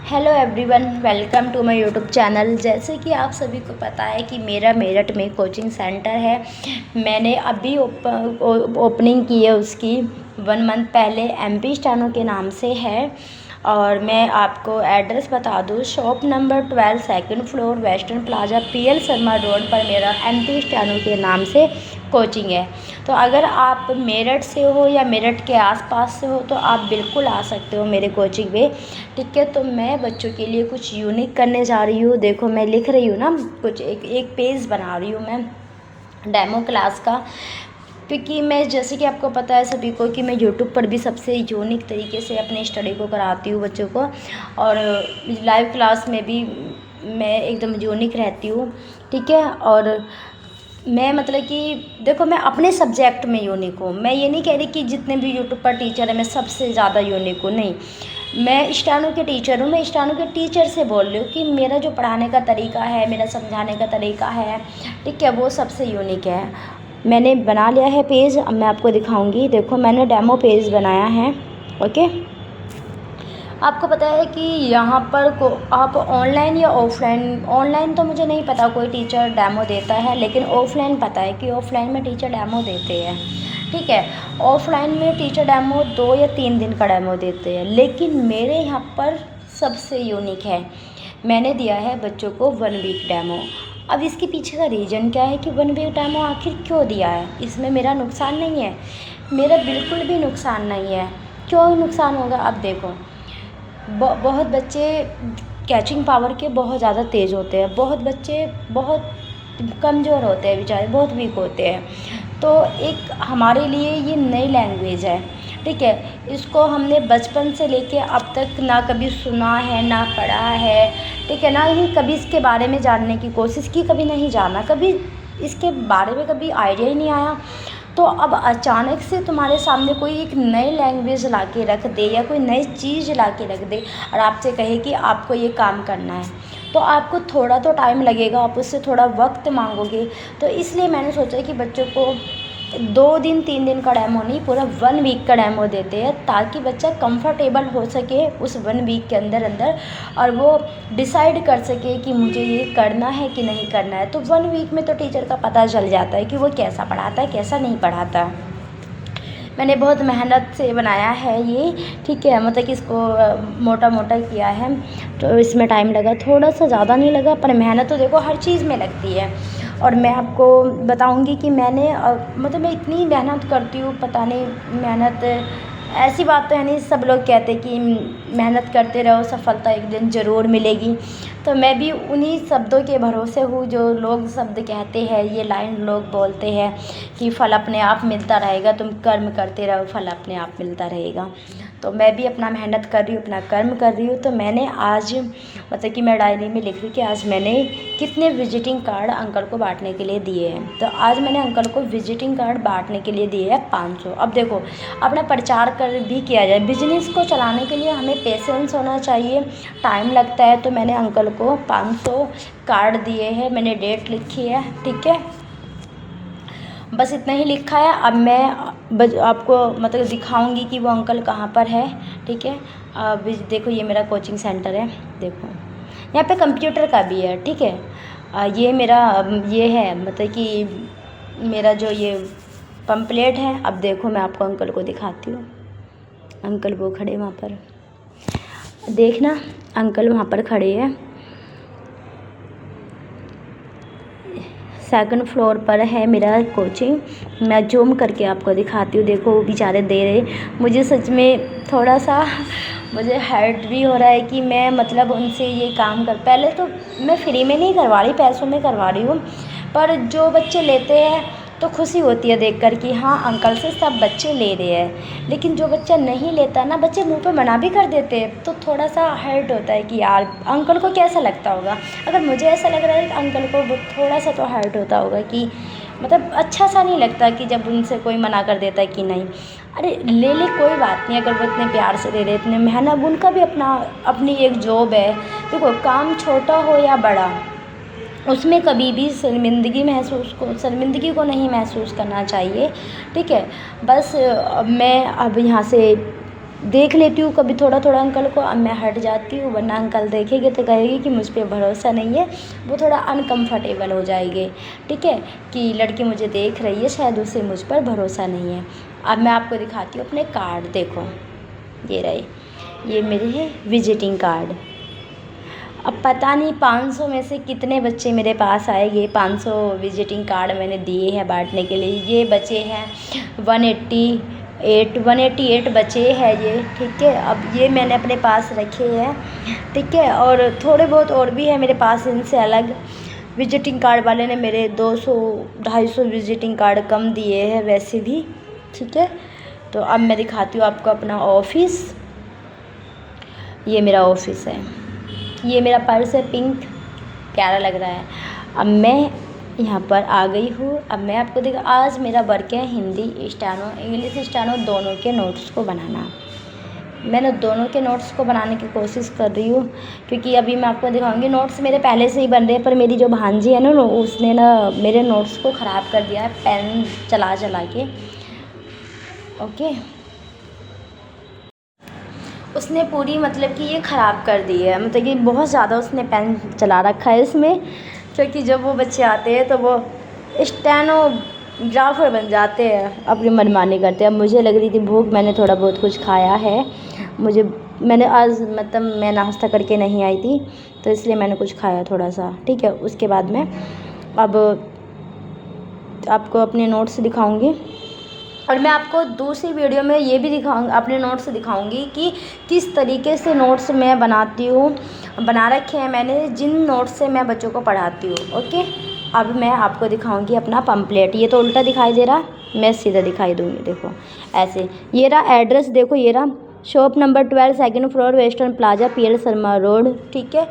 Hello everyone, welcome to my YouTube channel. जैसे कि आप सभी को पता है कि मेरा मेरठ में कोचिंग सेंटर है। मैंने अभी ओपनिंग की है उसकी 1 मंथ पहले। एमपी स्टेनो के नाम से है। और मैं आपको एड्रेस बता दूँ, shop number 12 second floor western plaza PL Sharma road पर मेरा एमपी स्टेनो के नाम से कोचिंग है। तो अगर आप मेरठ से हो या मेरठ के आसपास से हो तो आप बिल्कुल आ सकते हो मेरे कोचिंग पे। ठीक है, तो मैं बच्चों के लिए कुछ यूनिक करने जा रही हूँ। देखो मैं लिख रही हूँ ना, कुछ एक पेज बना रही हूँ मैं डेमो क्लास का। क्योंकि मैं, जैसे कि आपको पता है सभी को, कि मैं यूट्यूब पर भी सबसे यूनिक तरीके से अपने स्टडी को कराती हूँ बच्चों को। और लाइव क्लास में भी मैं एकदम यूनिक रहती हूँ। ठीक है, और मैं मतलब कि देखो, मैं अपने सब्जेक्ट में यूनिक हूँ। मैं ये नहीं कह रही कि जितने भी यूट्यूब पर टीचर हैं मैं सबसे ज़्यादा यूनिक हूँ, नहीं। मैं स्टेनो के टीचर हूँ। मैं स्टेनो के टीचर से बोल रही हूँ कि मेरा जो पढ़ाने का तरीका है, मेरा समझाने का तरीका है, ठीक है, वो सबसे यूनिक है। मैंने बना लिया है पेज, अब मैं आपको दिखाऊंगी। देखो मैंने डेमो पेज बनाया है। ओके, आपको पता है कि यहाँ पर आप ऑनलाइन या ऑफलाइन, ऑनलाइन तो मुझे नहीं पता कोई टीचर डेमो देता है, लेकिन ऑफलाइन पता है कि ऑफलाइन में टीचर डेमो देते हैं। ठीक है, ऑफलाइन में टीचर डेमो 2 या 3 दिन का डेमो देते हैं, लेकिन मेरे यहाँ पर सबसे यूनिक है। मैंने दिया है बच्चों को 1 वीक डेमो। अब इसके पीछे का रीज़न क्या है कि 1 वीक डेमो आखिर क्यों दिया है? इसमें मेरा नुकसान नहीं है, मेरा बिल्कुल भी नुकसान नहीं है। क्यों नुकसान होगा? अब देखो, बहुत बच्चे कैचिंग पावर के बहुत ज़्यादा तेज़ होते हैं, बहुत बच्चे बहुत कमज़ोर होते हैं, बेचारे बहुत वीक होते हैं। तो एक हमारे लिए ये नई लैंग्वेज है। ठीक है, इसको हमने बचपन से लेके अब तक ना कभी सुना है, ना पढ़ा है। ठीक है, ना ही कभी इसके बारे में जानने की कोशिश की, कभी नहीं जाना, कभी इसके बारे में कभी आइडिया ही नहीं आया। तो अब अचानक से तुम्हारे सामने कोई एक नई लैंग्वेज ला के रख दे या कोई नई चीज़ ला के रख दे और आपसे कहे कि आपको ये काम करना है, तो आपको थोड़ा तो टाइम लगेगा, आप उससे थोड़ा वक्त मांगोगे। तो इसलिए मैंने सोचा कि बच्चों को 2 दिन 3 दिन का डेमो नहीं, पूरा 1 वीक का डेमो देते हैं, ताकि बच्चा कंफर्टेबल हो सके उस 1 वीक के अंदर अंदर, और वो डिसाइड कर सके कि मुझे ये करना है कि नहीं करना है। तो 1 वीक में तो टीचर का पता चल जाता है कि वो कैसा पढ़ाता है, कैसा नहीं पढ़ाता। मैंने बहुत मेहनत से बनाया है ये। ठीक है, मतलब कि इसको मोटा मोटा किया है, तो इसमें टाइम लगा, थोड़ा सा ज़्यादा नहीं लगा, पर मेहनत तो देखो हर चीज़ में लगती है। और मैं आपको बताऊंगी कि मैंने मतलब मैं इतनी मेहनत करती हूँ, पता नहीं, मेहनत ऐसी बात तो है नहीं। सब लोग कहते कि मेहनत करते रहो, सफलता एक दिन ज़रूर मिलेगी। तो मैं भी उन्हीं शब्दों के भरोसे हूँ जो लोग शब्द कहते हैं, ये लाइन लोग बोलते हैं कि फल अपने आप मिलता रहेगा, तुम कर्म करते रहो, फल अपने आप मिलता रहेगा। तो मैं भी अपना मेहनत कर रही हूँ, अपना कर्म कर रही हूँ। तो मैंने आज मतलब कि मैं डायरी में लिख रही हूँ कि आज मैंने कितने विजिटिंग कार्ड अंकल को बांटने के लिए दिए हैं। तो आज मैंने अंकल को विजिटिंग कार्ड बांटने के लिए दिए हैं 500। अब देखो, अपना प्रचार कर भी किया जाए, बिजनेस को चलाने के लिए हमें पेशेंस होना चाहिए, टाइम लगता है। तो मैंने अंकल को 500 कार्ड दिए हैं, मैंने डेट लिखी है। ठीक है, बस इतना ही लिखा है। अब मैं आपको मतलब दिखाऊंगी कि वो अंकल कहाँ पर है। ठीक है, अब देखो ये मेरा कोचिंग सेंटर है। देखो यहाँ पे कंप्यूटर का भी है। ठीक है, ये मेरा ये है, मतलब कि मेरा जो ये पंपलेट है। अब देखो मैं आपको अंकल को दिखाती हूँ। अंकल वो खड़े वहाँ पर, देखना, अंकल वहाँ पर खड़े हैं, सेकंड फ्लोर पर है मेरा कोचिंग। मैं जूम करके आपको दिखाती हूँ। देखो वो बेचारे दे रहे, मुझे सच में थोड़ा सा मुझे हर्ट भी हो रहा है कि मैं मतलब उनसे ये काम कर, पहले तो मैं फ्री में नहीं करवा रही, पैसों में करवा रही हूँ। पर जो बच्चे लेते हैं तो खुशी होती है देखकर कि हाँ अंकल से सब बच्चे ले रहे हैं। लेकिन जो बच्चा नहीं लेता ना, बच्चे मुंह पे मना भी कर देते हैं, तो थोड़ा सा हर्ट होता है कि यार अंकल को कैसा लगता होगा। अगर मुझे ऐसा लग रहा है कि अंकल को वो थोड़ा सा तो हर्ट होता होगा कि मतलब अच्छा सा नहीं लगता कि जब उनसे कोई मना कर देता है कि नहीं, अरे ले ले कोई बात नहीं, अगर वो इतने प्यार से दे रहे, इतने मेहनत, उनका भी अपना अपनी एक जॉब है। देखो काम छोटा हो या बड़ा, उसमें कभी भी शर्मिंदगी को नहीं महसूस करना चाहिए। ठीक है, बस मैं अब यहाँ से देख लेती हूँ कभी थोड़ा थोड़ा अंकल को, अब मैं हट जाती हूँ, वरना अंकल देखेंगे तो कहेगी कि मुझ पे भरोसा नहीं है, वो थोड़ा अनकंफर्टेबल हो जाएंगे। ठीक है, कि लड़की मुझे देख रही है, शायद उसे मुझ पर भरोसा नहीं है। अब मैं आपको दिखाती हूँ अपने कार्ड, देखो ये रहे, ये मेरे हैं विजिटिंग कार्ड। अब पता नहीं 500 में से कितने बच्चे मेरे पास आएंगे। 500 विजिटिंग कार्ड मैंने दिए हैं बांटने के लिए। ये बचे हैं 188 बचे हैं ये। ठीक है, अब ये मैंने अपने पास रखे हैं। ठीक है, और थोड़े बहुत और भी है मेरे पास इनसे अलग। विजिटिंग कार्ड वाले ने मेरे 200-250 विजिटिंग कार्ड कम दिए हैं वैसे भी। ठीक है, तो अब मैं दिखाती हूँ आपको अपना ऑफिस। ये मेरा ऑफिस है, ये मेरा पर्स है, पिंक प्यारा लग रहा है। अब मैं यहाँ पर आ गई हूँ। अब मैं आपको देखा, आज मेरा वर्क है हिंदी स्टेनो इंग्लिश स्टेनो दोनों के नोट्स को बनाना। मैंने दोनों के नोट्स को बनाने की कोशिश कर रही हूँ, क्योंकि अभी मैं आपको दिखाऊंगी। नोट्स मेरे पहले से ही बन रहे हैं, पर मेरी जो भांजी है ना, उसने ना मेरे नोट्स को ख़राब कर दिया है पेन चला चला के। ओके, उसने पूरी मतलब कि ये ख़राब कर दी है, मतलब कि बहुत ज़्यादा उसने पेन चला रखा है इसमें। क्योंकि जब वो बच्चे आते हैं तो वो स्टेनोग्राफर बन जाते हैं, अपनी मनमानी करते हैं। अब मुझे लग रही थी भूख, मैंने थोड़ा बहुत कुछ खाया है। मैंने आज मतलब मैं नाश्ता करके नहीं आई थी, तो इसलिए मैंने कुछ खाया थोड़ा सा। ठीक है, उसके बाद मैं अब आपको अपने नोट्स दिखाऊंगी, और मैं आपको दूसरी वीडियो में ये भी दिखाऊंगी, अपने नोट्स दिखाऊंगी कि किस तरीके से नोट्स मैं बनाती हूँ, बना रखे हैं मैंने, जिन नोट्स से मैं बच्चों को पढ़ाती हूँ। ओके, अब मैं आपको दिखाऊंगी अपना पम्पलेट। ये तो उल्टा दिखाई दे रहा, मैं सीधा दिखाई दूँगी, देखो ऐसे। ये रहा एड्रेस, देखो ये रहा, shop number 12 2nd floor western plaza, PL Sharma road. ठीक है।